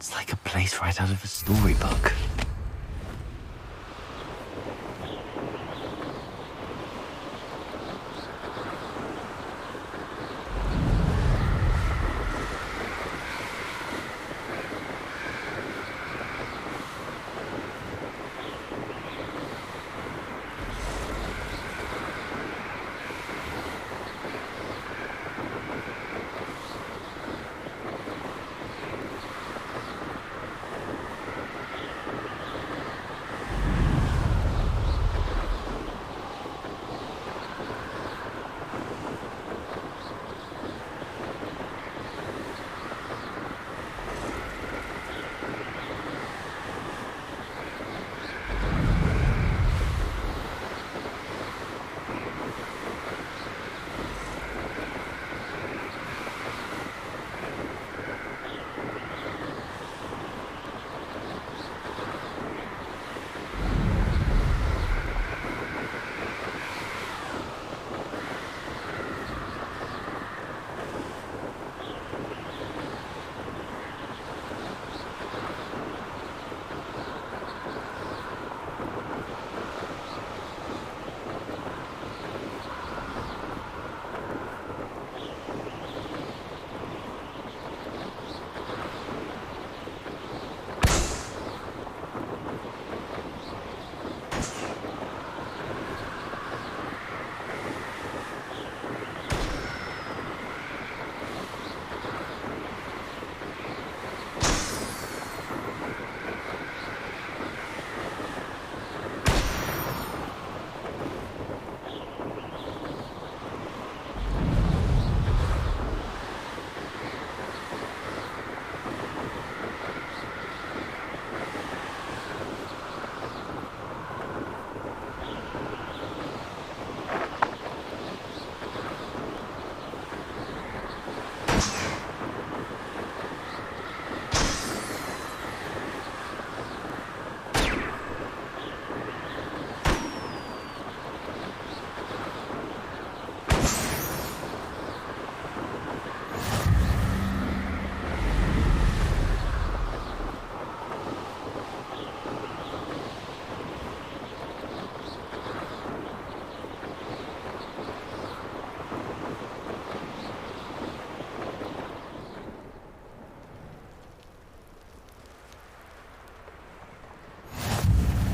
It's like a place right out of a storybook.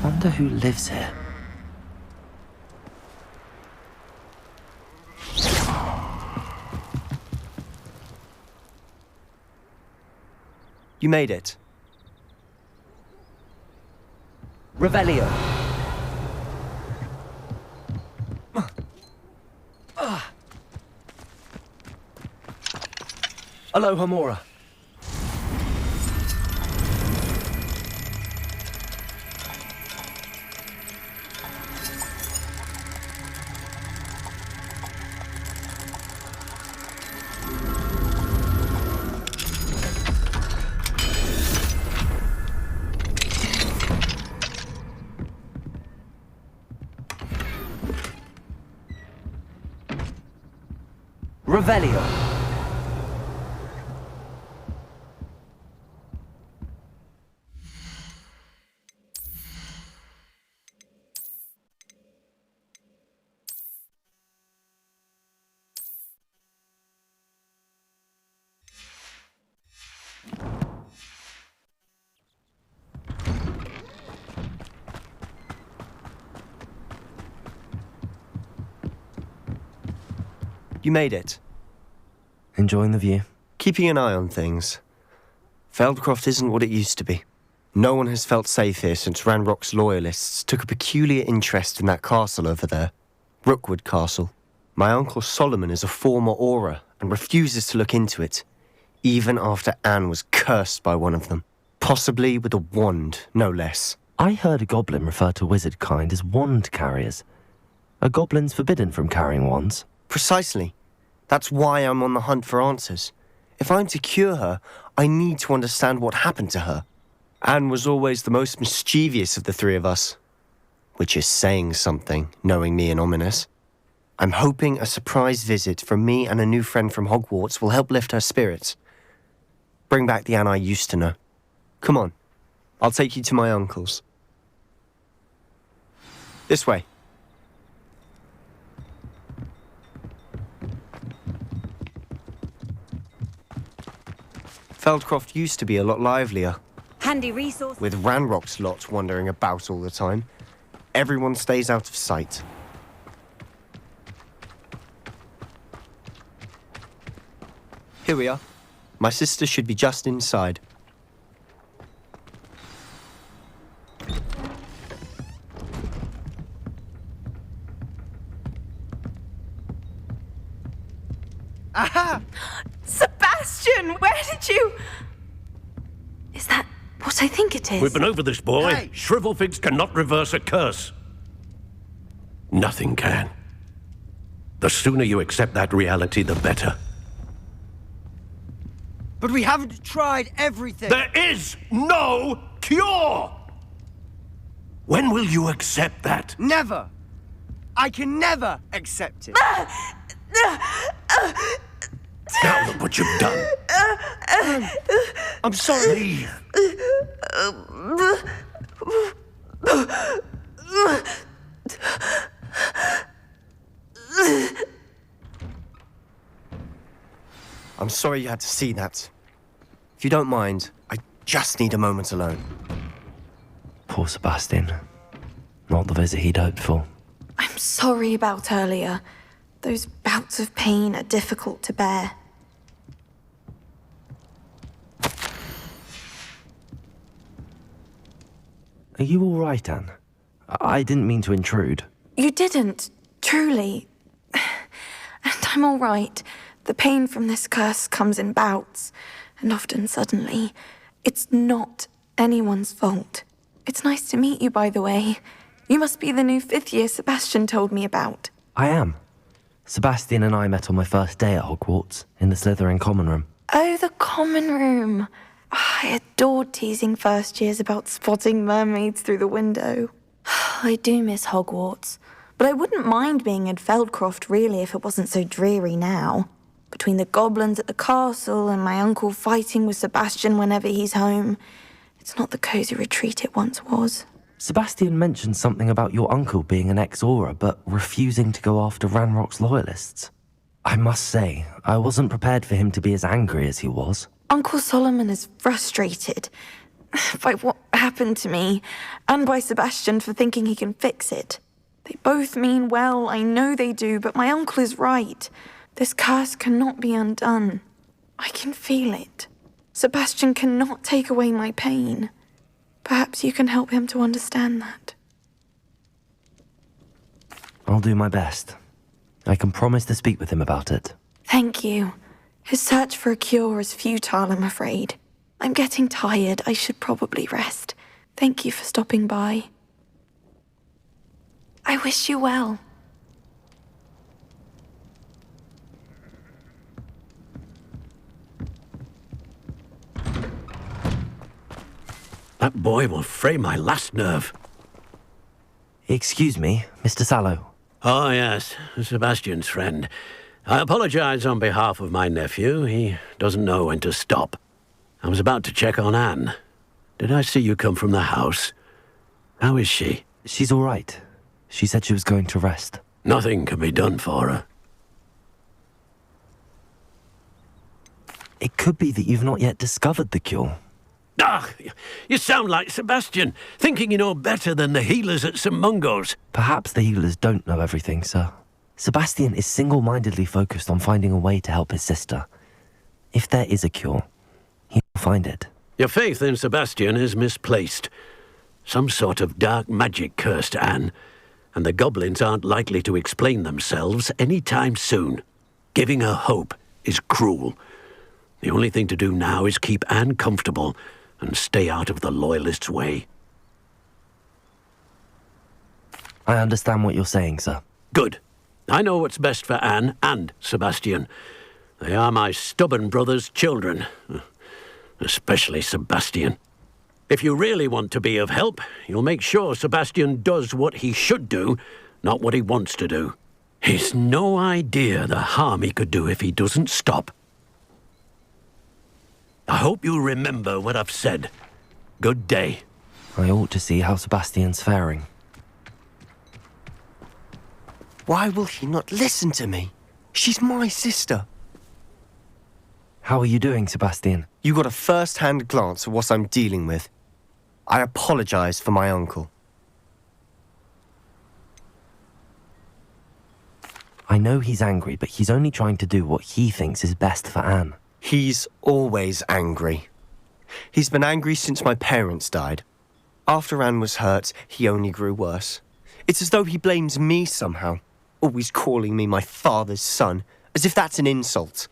Wonder who lives here. You made it. Revelio. Aloha Mora. Revelio. You made it. Enjoying the view? Keeping an eye on things. Feldcroft isn't what it used to be. No one has felt safe here since Ranrock's loyalists took a peculiar interest in that castle over there. Rookwood Castle. My uncle Solomon is a former Auror and refuses to look into it, even after Anne was cursed by one of them. Possibly with a wand, no less. I heard a goblin refer to wizard kind as wand carriers. Are goblins forbidden from carrying wands? Precisely. That's why I'm on the hunt for answers. If I'm to cure her, I need to understand what happened to her. Anne was always the most mischievous of the three of us. Which is saying something, knowing me and Ominous. I'm hoping a surprise visit from me and a new friend from Hogwarts will help lift her spirits. Bring back the Anne I used to know. Come on. I'll take you to my uncle's. This way. Feldcroft used to be a lot livelier. Handy resource. With Ranrock's lot wandering about all the time. Everyone stays out of sight. Here we are. My sister should be just inside. Aha! Sebastian, where did you... Is that what I think it is? We've been over this, boy. Hey! Shrivelfigs cannot reverse a curse. Nothing can. The sooner you accept that reality, the better. But we haven't tried everything! There is no cure! When will you accept that? Never! I can never accept it! Now look what you've done. I'm sorry. Leave. I'm sorry you had to see that. If you don't mind, I just need a moment alone. Poor Sebastian. Not the visit he'd hoped for. I'm sorry about earlier. Those bouts of pain are difficult to bear. Are you all right, Anne? I didn't mean to intrude. You didn't, truly. And I'm all right. The pain from this curse comes in bouts, and often suddenly. It's not anyone's fault. It's nice to meet you, by the way. You must be the new fifth year Sebastian told me about. I am. Sebastian and I met on my first day at Hogwarts, in the Slytherin common room. Oh, the common room. I adored teasing first years about spotting mermaids through the window. I do miss Hogwarts, but I wouldn't mind being in Feldcroft really if it wasn't so dreary now. Between the goblins at the castle and my uncle fighting with Sebastian whenever he's home, it's not the cosy retreat it once was. Sebastian mentioned something about your uncle being an ex-Auror, but refusing to go after Ranrock's loyalists. I must say, I wasn't prepared for him to be as angry as he was. Uncle Solomon is frustrated by what happened to me, and by Sebastian for thinking he can fix it. They both mean well, I know they do, but my uncle is right. This curse cannot be undone. I can feel it. Sebastian cannot take away my pain. Perhaps you can help him to understand that. I'll do my best. I can promise to speak with him about it. Thank you. His search for a cure is futile, I'm afraid. I'm getting tired. I should probably rest. Thank you for stopping by. I wish you well. That boy will fray my last nerve. Excuse me, Mr. Sallow. Oh, yes, Sebastian's friend. I apologize on behalf of my nephew. He doesn't know when to stop. I was about to check on Anne. Did I see you come from the house? How is she? She's all right. She said she was going to rest. Nothing can be done for her. It could be that you've not yet discovered the cure. Ah, you sound like Sebastian, thinking you know better than the healers at St. Mungo's. Perhaps the healers don't know everything, sir. Sebastian is single-mindedly focused on finding a way to help his sister. If there is a cure, he'll find it. Your faith in Sebastian is misplaced. Some sort of dark magic cursed Anne, and the goblins aren't likely to explain themselves any time soon. Giving her hope is cruel. The only thing to do now is keep Anne comfortable and stay out of the Loyalists' way. I understand what you're saying, sir. Good. I know what's best for Anne and Sebastian. They are my stubborn brother's children. Especially Sebastian. If you really want to be of help, you'll make sure Sebastian does what he should do, not what he wants to do. He's no idea the harm he could do if he doesn't stop. I hope you remember what I've said. Good day. I ought to see how Sebastian's faring. Why will he not listen to me? She's my sister. How are you doing, Sebastian? You got a first-hand glance at what I'm dealing with. I apologize for my uncle. I know he's angry, but he's only trying to do what he thinks is best for Anne. He's always angry. He's been angry since my parents died. After Anne was hurt, he only grew worse. It's as though he blames me somehow, always calling me my father's son, as if that's an insult.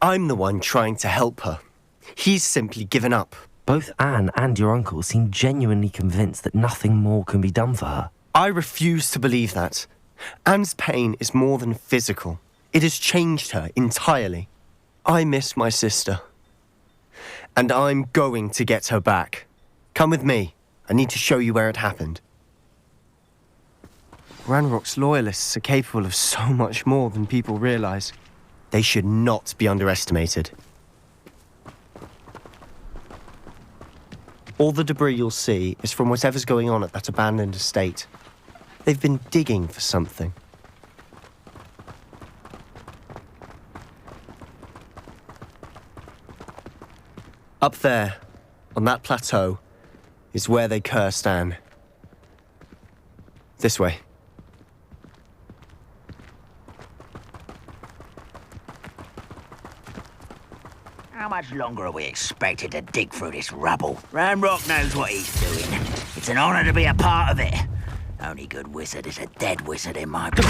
I'm the one trying to help her. He's simply given up. Both Anne and your uncle seem genuinely convinced that nothing more can be done for her. I refuse to believe that. Anne's pain is more than physical. It has changed her entirely. I miss my sister. And I'm going to get her back. Come with me. I need to show you where it happened. Ranrock's loyalists are capable of so much more than people realize. They should not be underestimated. All the debris you'll see is from whatever's going on at that abandoned estate. They've been digging for something. Up there, on that plateau, is where they cursed Anne. This way. How much longer are we expected to dig through this rubble? Ranrock knows what he's doing. It's an honor to be a part of it. Only good wizard is a dead wizard in my book.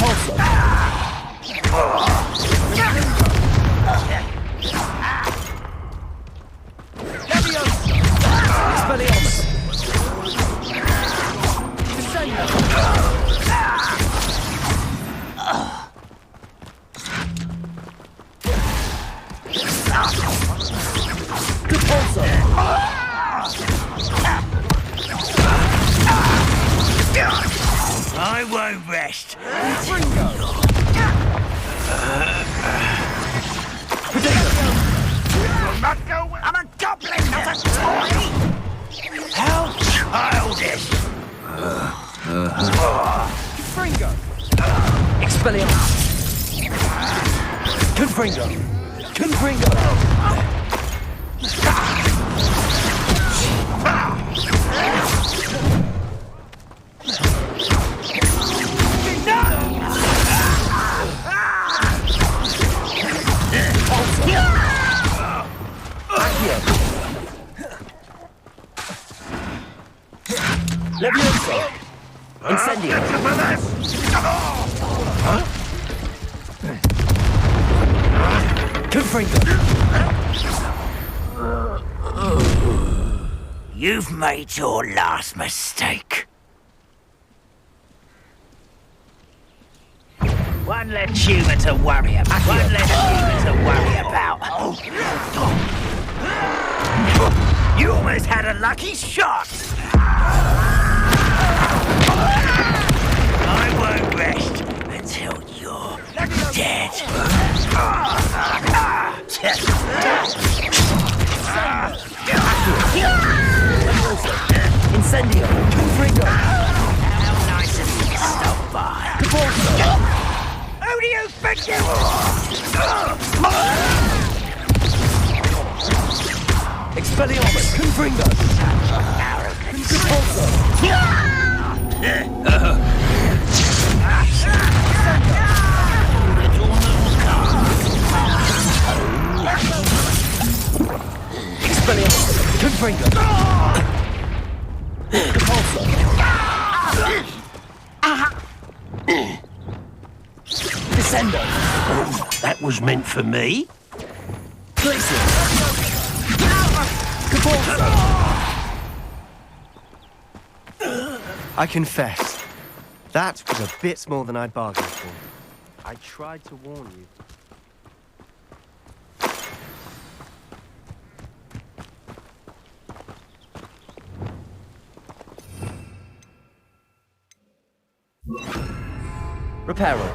I won't rest. I'm a goblin, not a toy! How childish! Confringo! Expelliarmus! Confringo! Confringo! Levioso! Incendio! Huh? Confringo! You've made your last mistake. One less human to worry about. One less human to worry about. You almost had a lucky shot. I won't rest until you're dead. Incendio! Confringo! How nice of you to stop by. Who do you think you are? Expelliarmus! Confringo! Repulsor! Expelliarmus! Confringo! Repulsor! Descendo! That was meant for me? Glacier! Repulsor! I confess, that was a bit more than I'd bargained for. I tried to warn you. Reparo.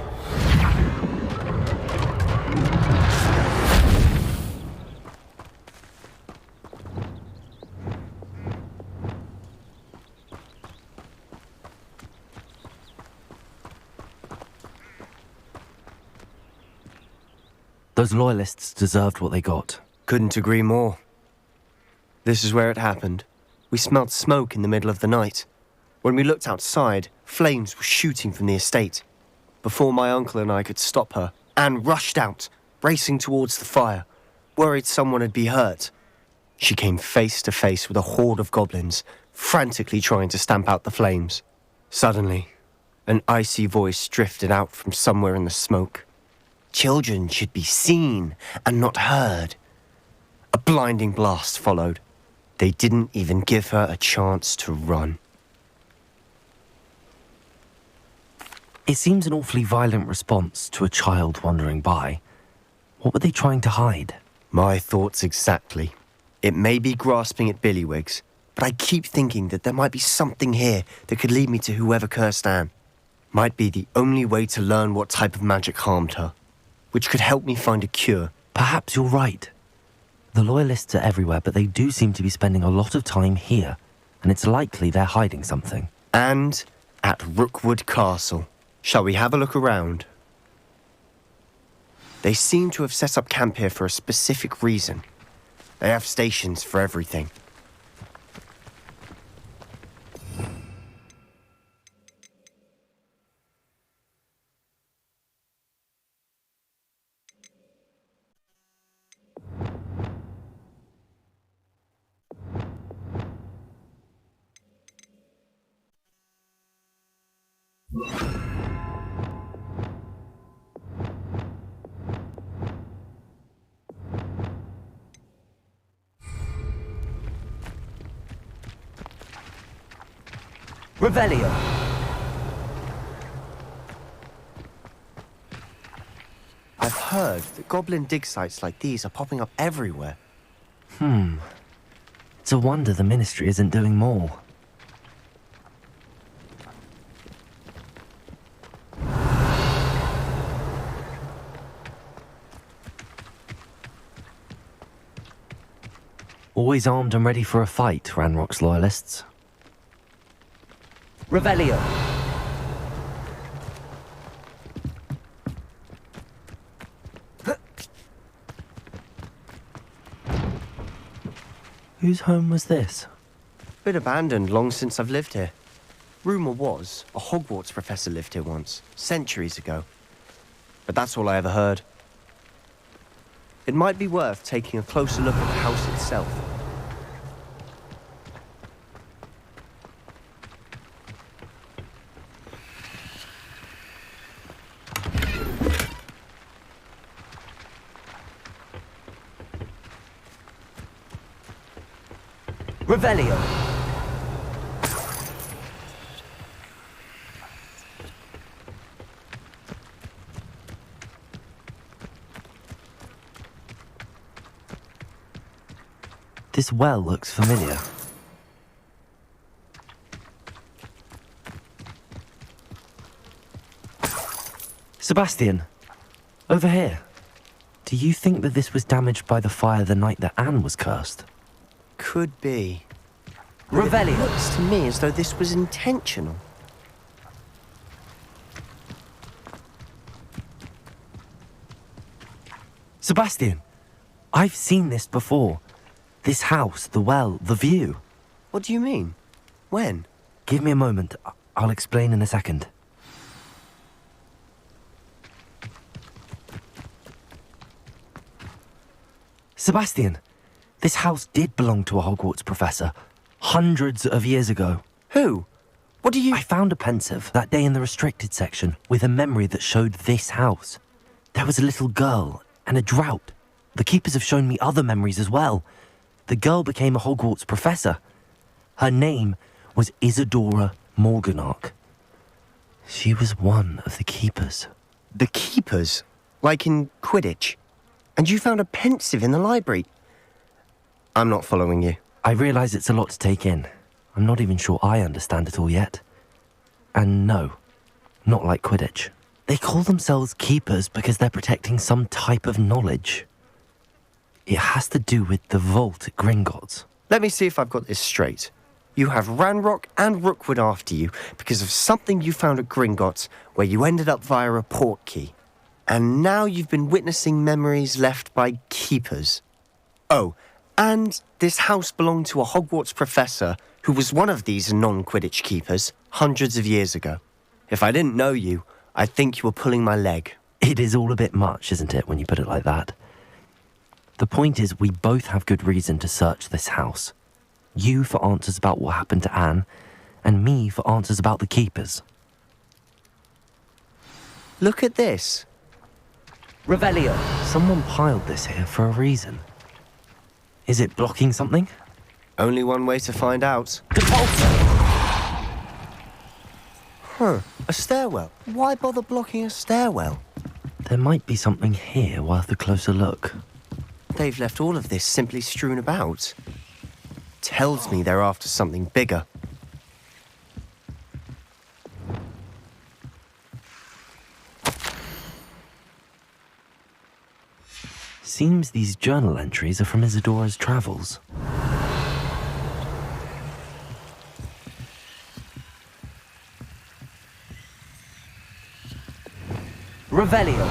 Those loyalists deserved what they got. Couldn't agree more. This is where it happened. We smelled smoke in the middle of the night. When we looked outside, flames were shooting from the estate. Before my uncle and I could stop her, Anne rushed out, racing towards the fire, worried someone had been hurt. She came face to face with a horde of goblins, frantically trying to stamp out the flames. Suddenly, an icy voice drifted out from somewhere in the smoke. Children should be seen and not heard. A blinding blast followed. They didn't even give her a chance to run. It seems an awfully violent response to a child wandering by. What were they trying to hide? My thoughts exactly. It may be grasping at Billywigs, but I keep thinking that there might be something here that could lead me to whoever cursed Anne. Might be the only way to learn what type of magic harmed her, which could help me find a cure. Perhaps you're right. The Loyalists are everywhere, but they do seem to be spending a lot of time here, and it's likely they're hiding something. And at Rookwood Castle. Shall we have a look around? They seem to have set up camp here for a specific reason. They have stations for everything. Revelio. I've heard that goblin dig sites like these are popping up everywhere. It's a wonder the Ministry isn't doing more. Always armed and ready for a fight, Ranrock's Loyalists. Revelio. Whose home was this? Been abandoned long since I've lived here. Rumour was a Hogwarts professor lived here once, centuries ago. But that's all I ever heard. It might be worth taking a closer look at the house itself. Revelio. This well looks familiar. Sebastian, over here. Do you think that this was damaged by the fire the night that Anne was cursed? Could be. It Revelio. looks to me as though this was intentional. Sebastian, I've seen this before. This house, the well, the view. What do you mean? When? Give me a moment. I'll explain in a second. Sebastian, this house did belong to a Hogwarts professor. Hundreds of years ago. Who? What do you... I found a pensive that day in the restricted section with a memory that showed this house. There was a little girl and a drought. The keepers have shown me other memories as well. The girl became a Hogwarts professor. Her name was Isadora Morganach. She was one of the keepers. The keepers? Like in Quidditch? And you found a pensive in the library? I'm not following you. I realise it's a lot to take in. I'm not even sure I understand it all yet. And no, not like Quidditch. They call themselves keepers because they're protecting some type of knowledge. It has to do with the vault at Gringotts. Let me see if I've got this straight. You have Ranrock and Rookwood after you because of something you found at Gringotts where you ended up via a portkey. And now you've been witnessing memories left by keepers. Oh, and this house belonged to a Hogwarts professor who was one of these non-Quidditch keepers hundreds of years ago. If I didn't know you, I'd think you were pulling my leg. It is all a bit much, isn't it, when you put it like that? The point is, we both have good reason to search this house. You for answers about what happened to Anne, and me for answers about the keepers. Look at this. Revelio. Someone piled this here for a reason. Is it blocking something? Only one way to find out. Depulso. Huh, a stairwell. Why bother blocking a stairwell? There might be something here worth a closer look. They've left all of this simply strewn about. Tells me they're after something bigger. Seems these journal entries are from Isadora's travels. Revelio.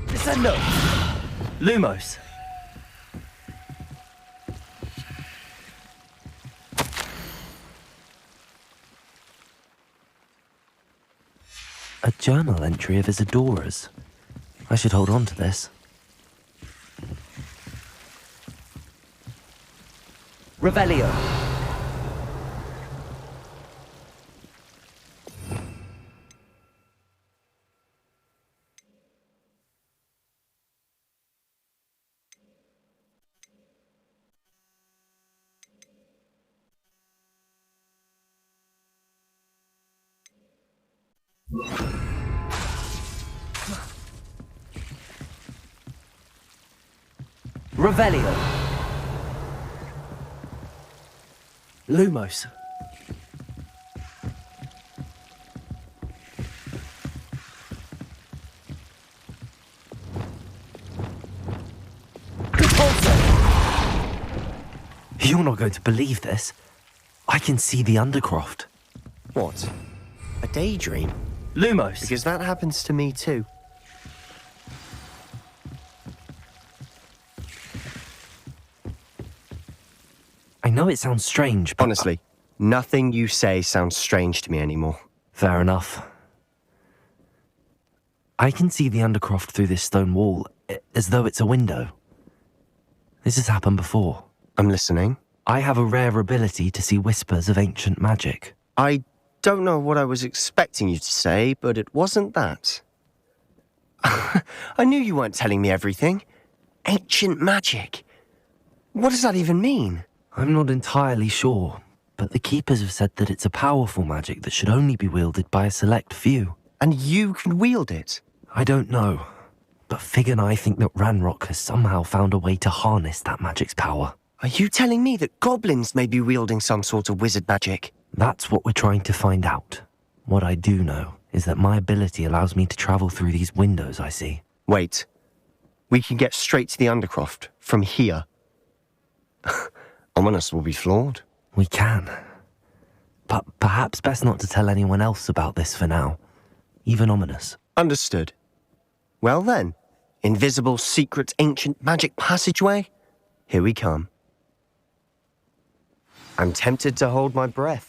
Descendo. Lumos. A journal entry of Isadora's. I should hold on to this. Revelio. Revelio. Lumos. You're not going to believe this. I can see the Undercroft. What? A daydream? Lumos. Because that happens to me too. I know it sounds strange, but... Honestly, nothing you say sounds strange to me anymore. Fair enough. I can see the Undercroft through this stone wall, as though it's a window. This has happened before. I'm listening. I have a rare ability to see whispers of ancient magic. I don't know what I was expecting you to say, but it wasn't that. I knew you weren't telling me everything. Ancient magic. What does that even mean? I'm not entirely sure, but the Keepers have said that it's a powerful magic that should only be wielded by a select few. And you can wield it? I don't know, but Fig and I think that Ranrock has somehow found a way to harness that magic's power. Are you telling me that goblins may be wielding some sort of wizard magic? That's what we're trying to find out. What I do know is that my ability allows me to travel through these windows I see. Wait. We can get straight to the Undercroft from here. Ominous will be flawed. We can. But perhaps best not to tell anyone else about this for now. Even Ominous. Understood. Well then, invisible, secret, ancient magic passageway? Here we come. I'm tempted to hold my breath.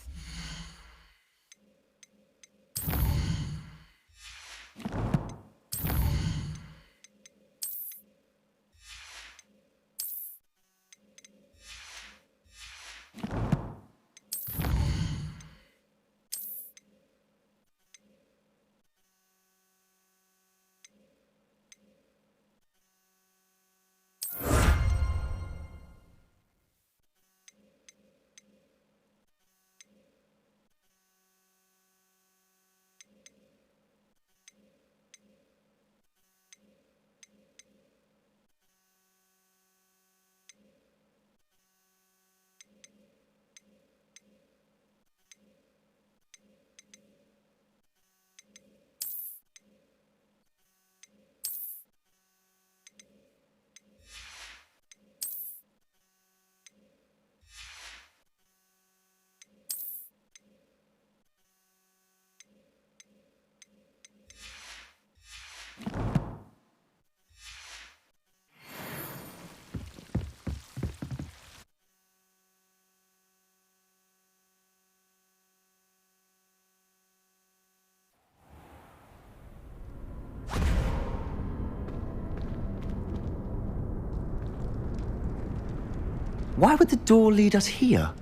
Why would the door lead us here?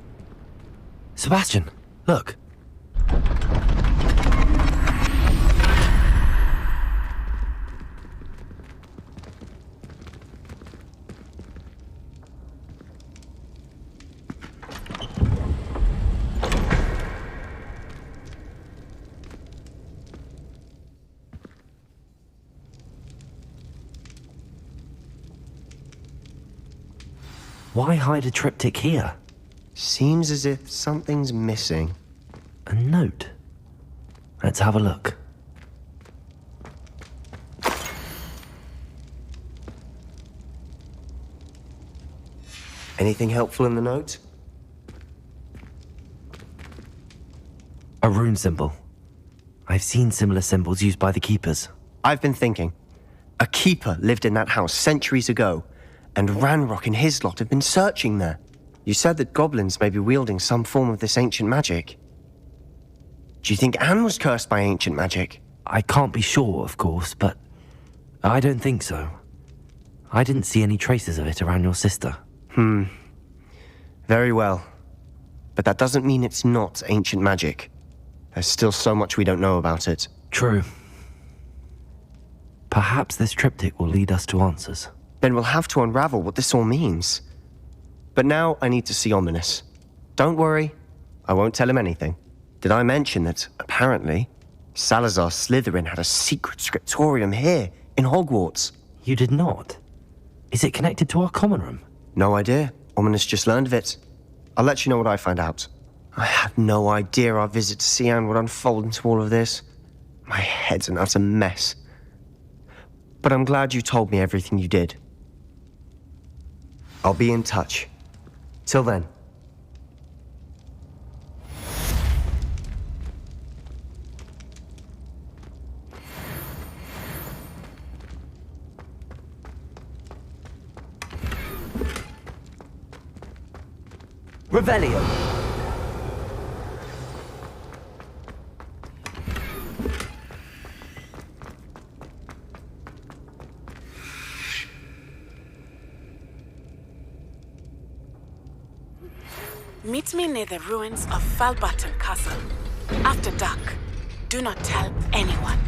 Sebastian, look. Why hide a triptych here? Seems as if something's missing. A note. Let's have a look. Anything helpful in the note? A rune symbol. I've seen similar symbols used by the keepers. I've been thinking. A keeper lived in that house centuries ago, and Ranrock and his lot have been searching there. You said that goblins may be wielding some form of this ancient magic. Do you think Anne was cursed by ancient magic? I can't be sure, of course, but I don't think so. I didn't see any traces of it around your sister. Very well. But that doesn't mean it's not ancient magic. There's still so much we don't know about it. True. Perhaps this triptych will lead us to answers. Then we'll have to unravel what this all means. But now I need to see Ominous. Don't worry, I won't tell him anything. Did I mention that, apparently, Salazar Slytherin had a secret scriptorium here, in Hogwarts? You did not? Is it connected to our common room? No idea. Ominous just learned of it. I'll let you know what I find out. I had no idea our visit to see Anne would unfold into all of this. My head's an utter mess. But I'm glad you told me everything you did. I'll be in touch. Till then. Revelio. Meet me near the ruins of Falbaton Castle. After dark. Do not tell anyone.